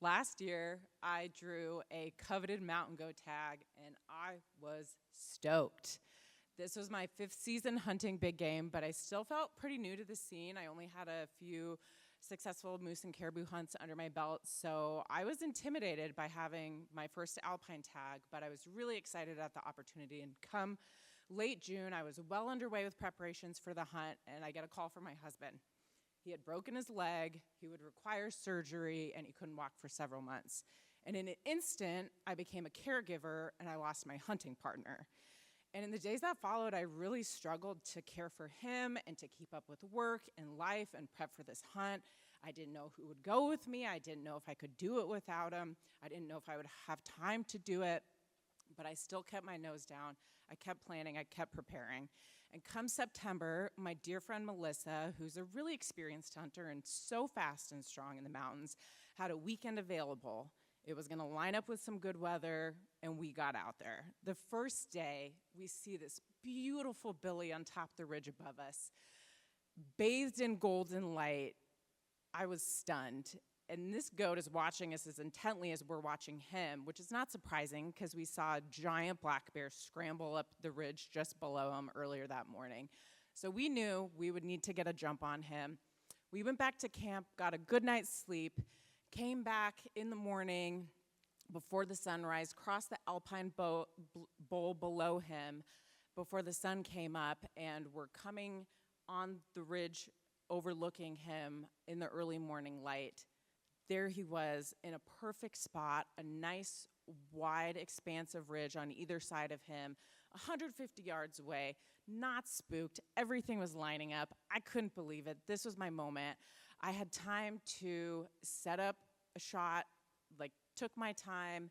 Last year, I drew a coveted mountain goat tag, and I was stoked. This was my 5th season hunting big game, but I still felt pretty new to the scene. I only had a few successful moose and caribou hunts under my belt, so I was intimidated by having my first alpine tag, but I was really excited at the opportunity. And come late June, I was well underway with preparations for the hunt, and I get a call from my husband. He had broken his leg, he would require surgery, and he couldn't walk for several months. And in an instant, I became a caregiver, and I lost my hunting partner. And in the days that followed, I really struggled to care for him and to keep up with work and life and prep for this hunt. I didn't know who would go with me. I didn't know if I could do it without him. I didn't know if I would have time to do it. But I still kept my nose down. I kept planning. I kept preparing. And come September, my dear friend Melissa, who's a really experienced hunter and so fast and strong in the mountains, had a weekend available. It was going to line up with some good weather, and we got out there. The first day, we see this beautiful billy on top the ridge above us, bathed in golden light. I was stunned. And this goat is watching us as intently as we're watching him, which is not surprising because we saw a giant black bear scramble up the ridge just below him earlier that morning. So we knew we would need to get a jump on him. We went back to camp, got a good night's sleep, came back in the morning before the sunrise, crossed the alpine bowl below him before the sun came up, and were coming on the ridge overlooking him in the early morning light. There he was in a perfect spot, a nice, wide, expansive ridge on either side of him, 150 yards away, not spooked. Everything was lining up. I couldn't believe it. This was my moment. I had time to set up a shot, took my time.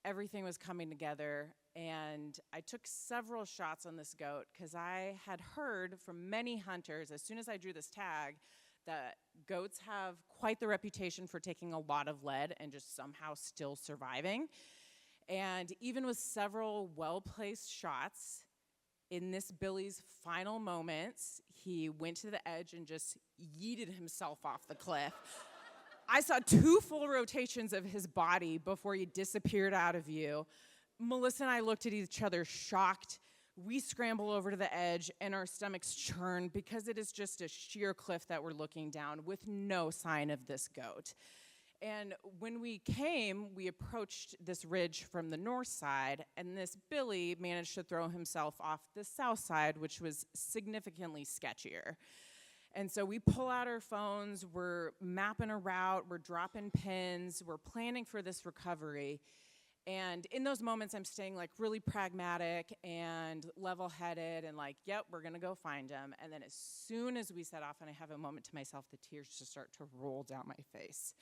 Everything was coming together, and I took several shots on this goat because I had heard from many hunters, as soon as I drew this tag, that goats have quite the reputation for taking a lot of lead and just somehow still surviving. And even with several well-placed shots, in this billy's final moments, he went to the edge and just yeeted himself off the cliff. I saw 2 full rotations of his body before he disappeared out of view. Melissa and I looked at each other shocked. We scramble over to the edge, and our stomachs churn because it is just a sheer cliff that we're looking down with no sign of this goat. And when we came, we approached this ridge from the north side, and this billy managed to throw himself off the south side, which was significantly sketchier. And so we pull out our phones, we're mapping a route, we're dropping pins, we're planning for this recovery. And in those moments, I'm staying really pragmatic and level-headed and yep, we're gonna go find him. And then as soon as we set off and I have a moment to myself, the tears just start to roll down my face.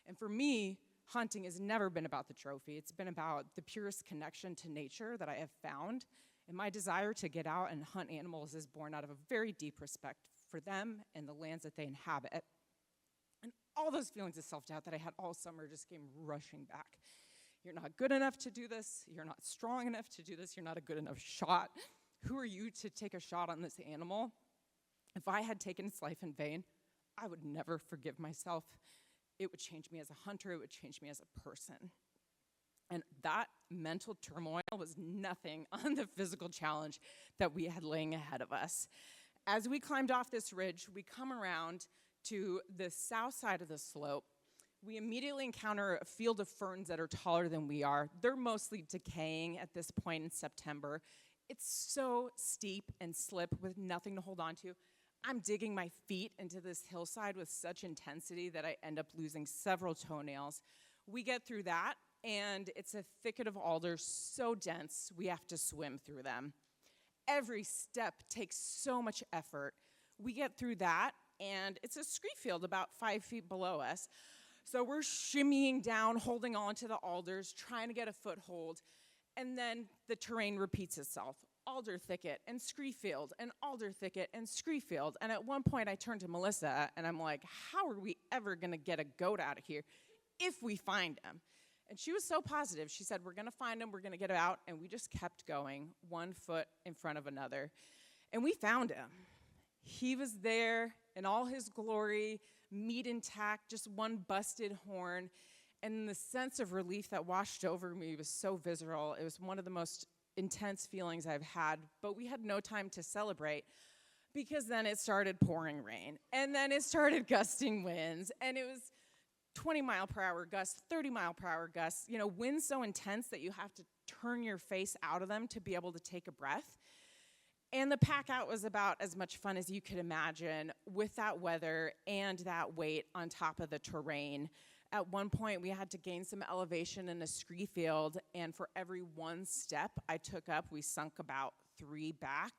And for me, hunting has never been about the trophy. It's been about the purest connection to nature that I have found. And my desire to get out and hunt animals is born out of a very deep respect for them and the lands that they inhabit. And all those feelings of self-doubt that I had all summer just came rushing back. You're not good enough to do this. You're not strong enough to do this. You're not a good enough shot. Who are you to take a shot on this animal? If I had taken its life in vain, I would never forgive myself. It would change me as a hunter. It would change me as a person. And that mental turmoil was nothing on the physical challenge that we had laying ahead of us. As we climbed off this ridge, we come around to the south side of the slope. We immediately encounter a field of ferns that are taller than we are. They're mostly decaying at this point in September. It's so steep and slip with nothing to hold on to. I'm digging my feet into this hillside with such intensity that I end up losing several toenails. We get through that, and it's a thicket of alders so dense we have to swim through them. Every step takes so much effort. We get through that, and it's a scree field about 5 feet below us. So we're shimmying down, holding on to the alders, trying to get a foothold, and then the terrain repeats itself. Alder thicket and scree field and alder thicket and scree field. And at one point I turned to Melissa and I'm like, how are we ever gonna get a goat out of here if we find him? And she was so positive. She said, we're gonna find him, we're gonna get him out. And we just kept going, 1 foot in front of another. And we found him. He was there in all his glory, meat intact, just one busted horn. And the sense of relief that washed over me was so visceral. It was one of the most intense feelings I've had, but we had no time to celebrate because then it started pouring rain, and then it started gusting winds, and it was 20-mile-per-hour gusts, 30-mile-per-hour gusts, winds so intense that you have to turn your face out of them to be able to take a breath. And the pack-out was about as much fun as you could imagine with that weather and that weight on top of the terrain. At one point, we had to gain some elevation in a scree field, and for every one step I took up, we sunk about 3 back.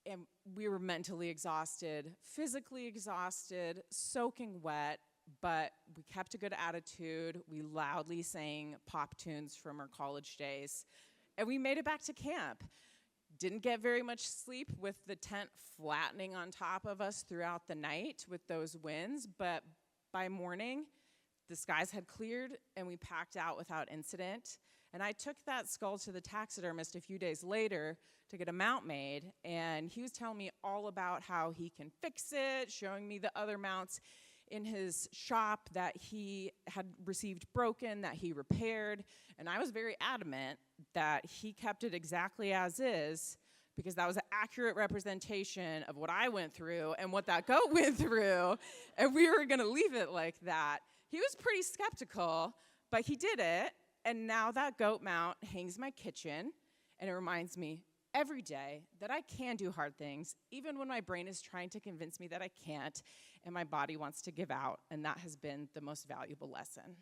And we were mentally exhausted, physically exhausted, soaking wet, but we kept a good attitude. We loudly sang pop tunes from our college days, and we made it back to camp. Didn't get very much sleep with the tent flattening on top of us throughout the night with those winds, but by morning, the skies had cleared and we packed out without incident. And I took that skull to the taxidermist a few days later to get a mount made, and he was telling me all about how he can fix it, showing me the other mounts in his shop that he had received broken, that he repaired, and I was very adamant that he kept it exactly as is, because that was an accurate representation of what I went through and what that goat went through, and we were gonna leave it like that. He was pretty skeptical, but he did it, and now that goat mount hangs in my kitchen, and it reminds me every day that I can do hard things, even when my brain is trying to convince me that I can't, and my body wants to give out, and that has been the most valuable lesson.